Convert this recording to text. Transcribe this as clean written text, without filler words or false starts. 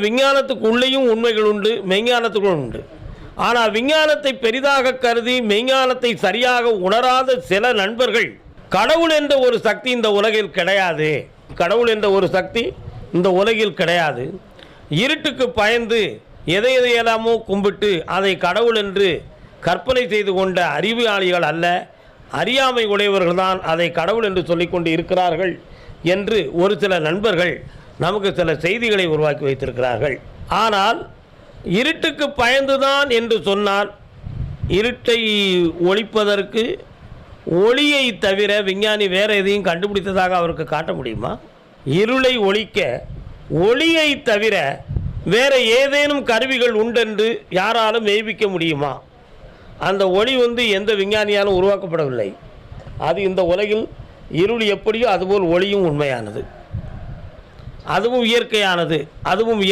விஞ்ஞானத்துக்குள்ளேயும் உண்மைகள் உண்டு, மெய்ஞானத்துக்குள் உண்டு. ஆனால் விஞ்ஞானத்தை பெரிதாக கருதி மெய்ஞானத்தை சரியாக உணராத சில நண்பர்கள் கடவுள் என்ற ஒரு சக்தி இந்த உலகில் கிடையாது, கடவுள் என்ற ஒரு சக்தி இந்த உலகில் கிடையாது, இருட்டுக்கு பயந்து எதையெல்லாமோ கும்பிட்டு அதை கடவுள் என்று கற்பனை செய்து கொண்ட அறிவாளிகள் அல்ல, அறியாமை உடையவர்கள் தான் அதை கடவுள் என்று சொல்லிக்கொண்டு இருக்கிறார்கள் என்று ஒரு சில நண்பர்கள் நமக்கு சில செய்திகளை உருவாக்கி வைத்திருக்கிறார்கள். ஆனால் இருட்டுக்கு பயந்துதான் என்று சொன்னால் இருட்டை ஒழிப்பதற்கு ஒளியை தவிர விஞ்ஞானி வேறு எதையும் கண்டுபிடித்ததாக அவருக்கு காட்ட முடியுமா? இருளை ஒழிக்க ஒளியை தவிர வேறு ஏதேனும் கருவிகள் உண்டென்று யாராலும் மெய்ப்பிக்க முடியுமா? அந்த ஒளி எந்த விஞ்ஞானியாலும் உருவாக்கப்படவில்லை. அது இந்த உலகில் இருள் எப்படியோ அதுபோல் ஒளியும் உண்மையானது, அதுவும் இயற்கையானது, அதுவும்